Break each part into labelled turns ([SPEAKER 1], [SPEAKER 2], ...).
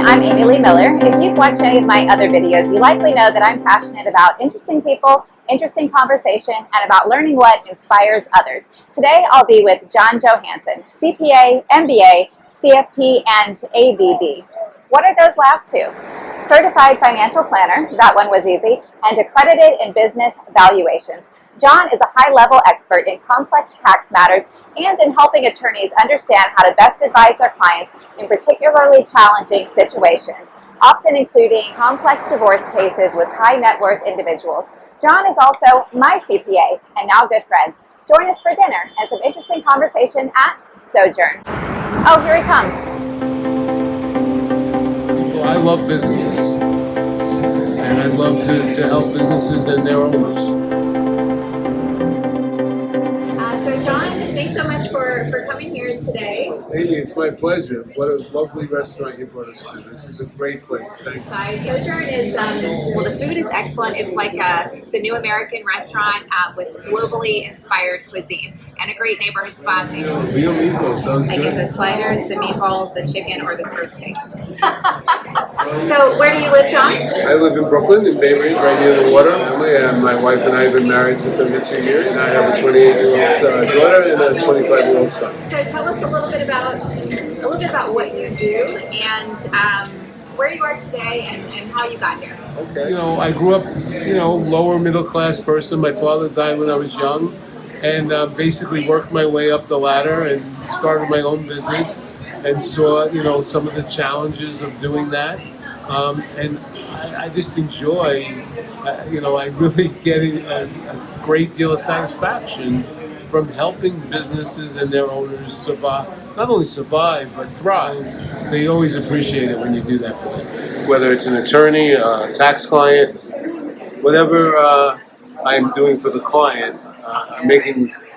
[SPEAKER 1] I'm Amy Lee Miller. If you've watched any of my other videos, you likely know that I'm passionate about interesting people, interesting conversation, and about learning what inspires others. Today I'll be with Johansen, CPA, MBA, CFP, and ABB. What are those last two? Certified Financial Planner, that one was easy, and accredited in Business Valuations. John is a high-level expert in complex tax matters and in helping attorneys understand how to best advise their clients in particularly challenging situations, often including complex divorce cases with high net worth individuals. John is also my CPA and now good friend. Join us for dinner and some interesting conversation at Sojourn. Oh, here he comes.
[SPEAKER 2] Well, I love businesses, and I love to help businesses and their owners.
[SPEAKER 1] So John, thanks so much for coming here today.
[SPEAKER 2] Amy, it's my pleasure. What a lovely restaurant you brought us to. This is a great place. Thank you.
[SPEAKER 1] Sojourn is, well, the food is excellent. It's like it's a new American restaurant with globally inspired cuisine and a great neighborhood spot.
[SPEAKER 2] Real meatballs sounds
[SPEAKER 1] I
[SPEAKER 2] good.
[SPEAKER 1] get the sliders, the meatballs, the chicken, or the skirt steak. So where do you live, John?
[SPEAKER 2] I live in Brooklyn, in Bay Ridge, right near the water. And my wife and I have been married for 32 years. I have a 28-year-old daughter and a 25-year-old son.
[SPEAKER 1] So tell us a little bit about what you do and where you are today and how you got here.
[SPEAKER 2] Okay. I grew up, lower middle class person. My father died when I was young, and basically worked my way up the ladder and started my own business and saw, some of the challenges of doing that. And I just enjoy, I really get a great deal of satisfaction from helping businesses and their owners survive, not only survive, but thrive. They always appreciate it when you do that for them. Whether it's an attorney, a tax client, whatever I'm doing for the client,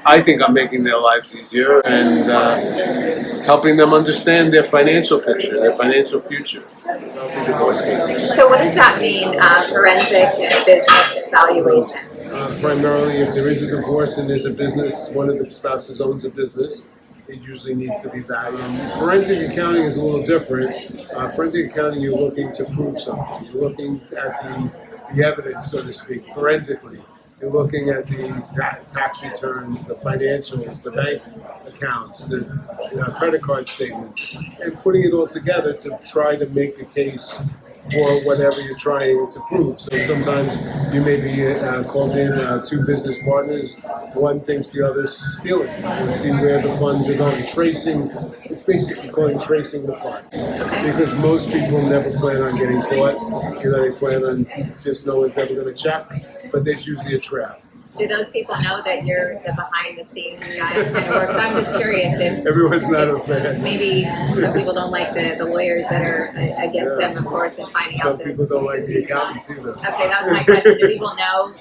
[SPEAKER 2] I think I'm making their lives easier and helping them understand their financial picture, their financial future. Divorce cases.
[SPEAKER 1] So what does that mean, forensic business valuation?
[SPEAKER 2] Primarily, if there is a divorce and there's a business, one of the spouses owns a business, it usually needs to be valued. Forensic accounting is a little different. Forensic accounting, you're looking to prove something. You're looking at the evidence, so to speak, forensically. You're looking at the tax returns, the financials, the bank accounts, the credit card statements, and putting it all together to try to make a case for whatever you're trying to prove. So sometimes you may be called in two business partners. One thinks the other's stealing. And see where the funds are going. It's basically called tracing the funds. Because most people never plan on getting caught. They plan on just knowing it's never going to check. But there's usually a trap.
[SPEAKER 1] Do those people know that you're the behind-the-scenes guy that kind of works? I'm just curious if
[SPEAKER 2] everyone's not a fan.
[SPEAKER 1] Maybe some people don't like the lawyers that are against them, of course, and finding
[SPEAKER 2] some
[SPEAKER 1] out that
[SPEAKER 2] people don't like the accountants either.
[SPEAKER 1] Okay, that was my question. Do people know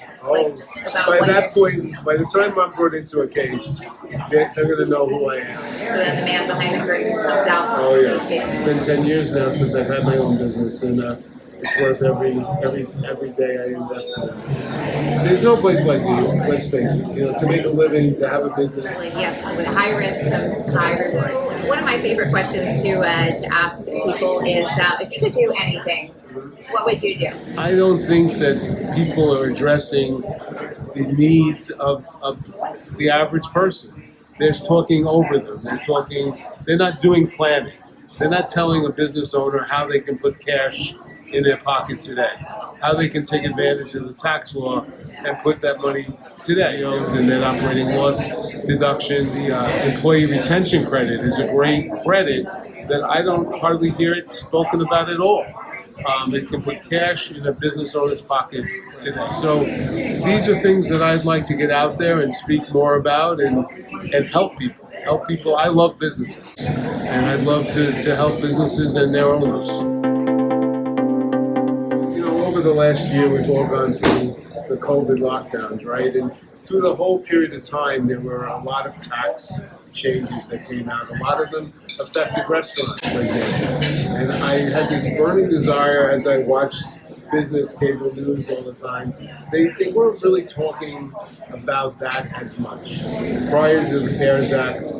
[SPEAKER 1] about
[SPEAKER 2] by that point, by the time I'm brought into a case, they're going to know who I am.
[SPEAKER 1] So then the man behind the curtain comes out.
[SPEAKER 2] Oh yeah, it's been 10 years now since I've had my own business, and it's worth every day I invest in it. There's no place like New York, let's face it. To make a living, to have a business.
[SPEAKER 1] Yes, with high risk comes high reward. One of my favorite questions to ask people is, if you could do anything, what would you do?
[SPEAKER 2] I don't think that people are addressing the needs of the average person. They're talking over them. They're not doing planning. They're not telling a business owner how they can put cash in their pocket today, how they can take advantage of the tax law and put that money today. The net operating loss deduction, the employee retention credit is a great credit that I don't hardly hear it spoken about at all. It can put cash in a business owner's pocket today. So these are things that I'd like to get out there and speak more about and help people. I love businesses, and I'd love to help businesses and their owners. Over the last year, we've all gone through the COVID lockdowns, right? And through the whole period of time, there were a lot of tax changes that came out. A lot of them affected restaurants, for example. And I had this burning desire as I watched business cable news all the time. They weren't really talking about that as much. Prior to the CARES Act,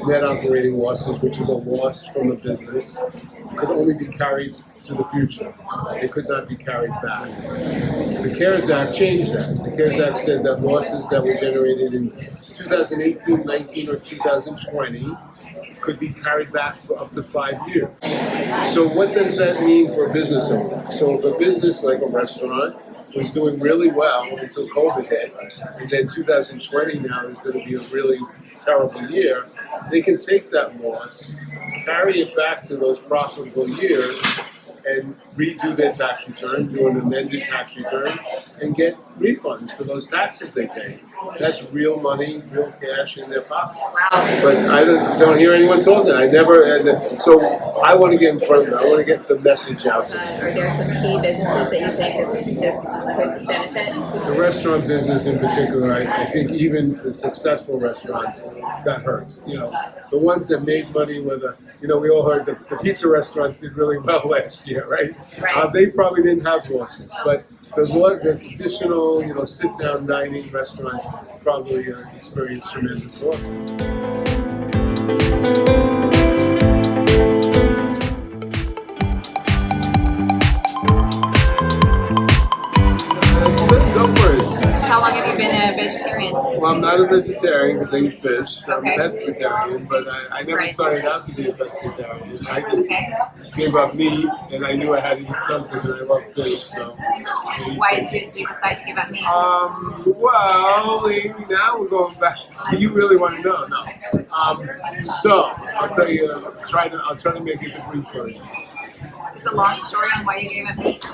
[SPEAKER 2] net operating losses, which is a loss from a business, could only be carried to the future. They could not be carried back. The CARES Act changed that. The CARES Act said that losses that were generated in 2018, 19, or 2020 could be carried back for up to 5 years. So what does that mean for a business owner? So if a business like a restaurant was doing really well until COVID hit, and then 2020 now is going to be a really terrible year, they can take that loss, carry it back to those profitable years, and redo their tax return, do an amended tax return, and get refunds for those taxes they paid. That's real money, real cash in their pockets. But I don't hear anyone talking. I never, so I want to get in front of it. I want to get the message out there.
[SPEAKER 1] Are there some key businesses that you think that this could benefit?
[SPEAKER 2] The restaurant business in particular, I think even the successful restaurants got hurt. You know, the ones that made money were we all heard the pizza restaurants did really well last year, right? They probably didn't have losses, but the traditional, sit-down dining restaurants probably experienced tremendous losses. Go for it.
[SPEAKER 1] How long have you been a vegetarian?
[SPEAKER 2] Well, I'm not a vegetarian because I eat fish. I'm
[SPEAKER 1] Okay.
[SPEAKER 2] a pescatarian, but I never
[SPEAKER 1] Right.
[SPEAKER 2] started out to be a pescatarian. I just gave up meat, and I knew I had to eat something, and I love fish. So.
[SPEAKER 1] Why did you decide to give up meat?
[SPEAKER 2] Well, now we're going back. You really want to know? No. So I'll tell you. I'll try to make it the brief version.
[SPEAKER 1] It's a long story on why you gave up meat.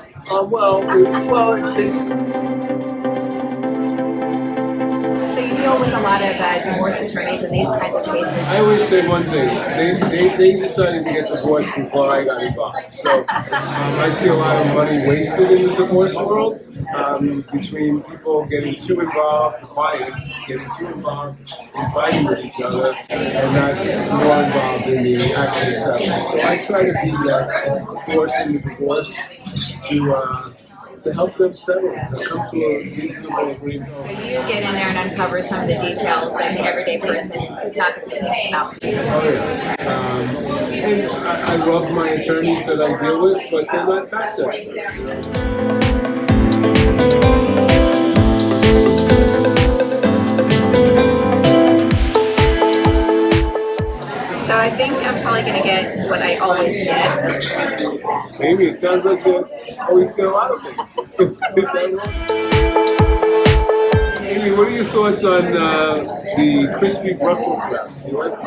[SPEAKER 1] So you deal with a lot of divorce attorneys in these kinds of cases.
[SPEAKER 2] I always say one thing. They decided to get divorced before I got involved. So I see a lot of money wasted in the divorce world between people getting too involved, the clients getting too involved in fighting with each other, and not more involved in the actual settlement. So I try to be that force in the divorce to help them settle, to come to a reasonable agreement.
[SPEAKER 1] So you get in there and uncover some of the details that the everyday person is not going to be thinking about.
[SPEAKER 2] Oh yeah. And I love my attorneys that I deal with, but they're not tax experts.
[SPEAKER 1] So I think I'm probably going to get what I always get.
[SPEAKER 2] Amy, it sounds like you always get a lot of things. Is that right? Amy, what are your thoughts on the crispy Brussels sprouts? Do you like them?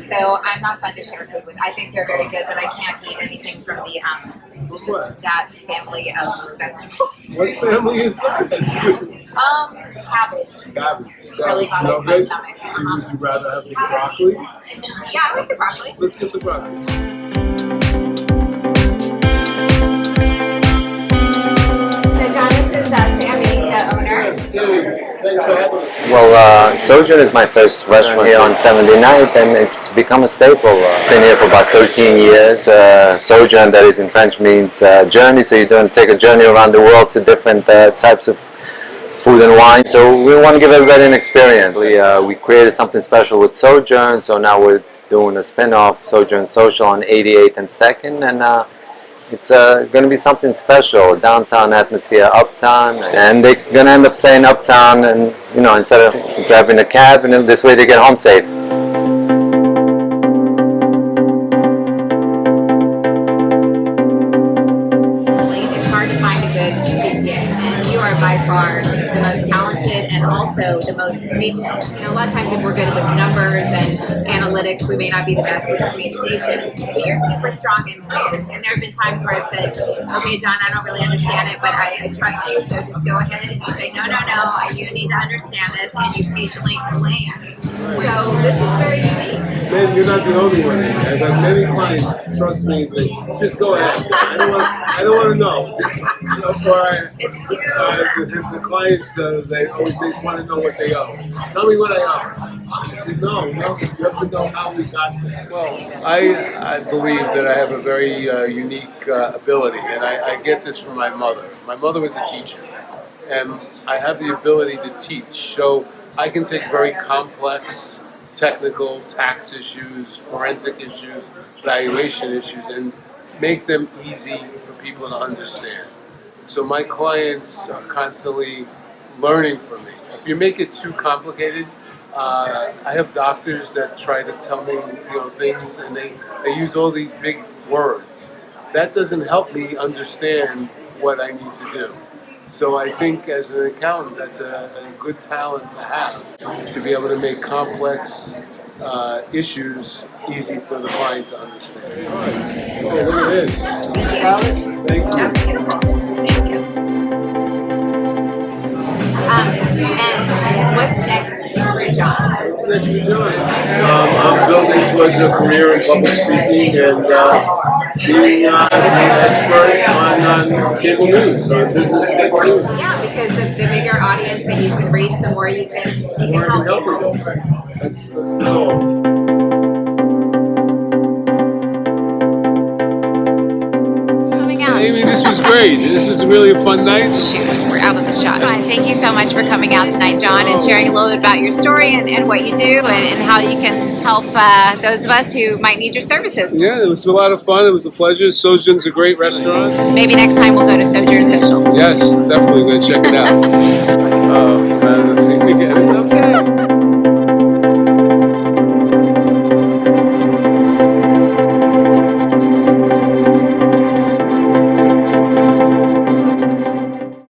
[SPEAKER 1] So I'm not fun to share food with. I think they're very good, but I can't eat anything from that family of vegetables.
[SPEAKER 2] What family is that?
[SPEAKER 1] Cabbage.
[SPEAKER 2] Cabbage.
[SPEAKER 1] Really bothers my stomach.
[SPEAKER 2] Would you rather have the broccoli?
[SPEAKER 1] Yeah, I like the broccoli.
[SPEAKER 2] Let's get the broccoli.
[SPEAKER 1] So John, this is Sammy, the owner.
[SPEAKER 2] Thanks for having us.
[SPEAKER 3] Well, Sojourn is my first restaurant here on 79th, and it's become a staple. It's been here for about 13 years. Sojourn, that is in French, means journey, so you're going to take a journey around the world to different types of food and wine. So we want to give everybody an experience. We created something special with Sojourn, so now we're doing a spin-off, Sojourn Social, on 88th and 2nd, and it's going to be something special, downtown atmosphere, uptown, and they're going to end up saying uptown, and instead of grabbing a cab, and this way they get home safe.
[SPEAKER 1] It's hard to find a good CPA, and you are by far the most talented and also the most creative. A lot of times if we're good with numbers and analytics, we may not be the best with communication, but you're super strong in both. And there have been times where I've said, okay, John, I don't really understand it, but I trust you, so just go ahead. And you say, no, you need to understand this, and you patiently explain. So this is very unique.
[SPEAKER 2] Man, you're not the only one. I've had many clients trust me and say, just go ahead. I don't want to know.
[SPEAKER 1] It's too...
[SPEAKER 2] The clients, they just want to know what they owe. Tell me what I owe. I said, no, you have to know how we got there. Well, I believe that I have a very unique ability, and I get this from my mother. My mother was a teacher, and I have the ability to teach. So I can take very complex technical tax issues, forensic issues, valuation issues, and make them easy for people to understand. So my clients are constantly learning from me. If you make it too complicated, I have doctors that try to tell me, things, and they use all these big words. That doesn't help me understand what I need to do. So I think as an accountant, that's a good talent to have, to be able to make complex issues easy for the client to understand. Oh, look at this. Sweet salad. Thank you.
[SPEAKER 1] That's beautiful. Thank you. And what's next for John?
[SPEAKER 2] What's next for John? I'm building towards a career in public speaking and being an expert on cable news, on business cable news.
[SPEAKER 1] Yeah, because the bigger audience that you can reach, the more you can help people.
[SPEAKER 2] That's the goal. Amy, this was great. This is really a fun night.
[SPEAKER 1] Shoot, we're out of the shot. Thank you so much for coming out tonight, John, and sharing a little bit about your story and what you do and how you can help those of us who might need your services.
[SPEAKER 2] Yeah, it was a lot of fun. It was a pleasure. Sojourn's a great restaurant.
[SPEAKER 1] Maybe next time we'll go to Sojourn Social.
[SPEAKER 2] Yes, definitely going to check it out.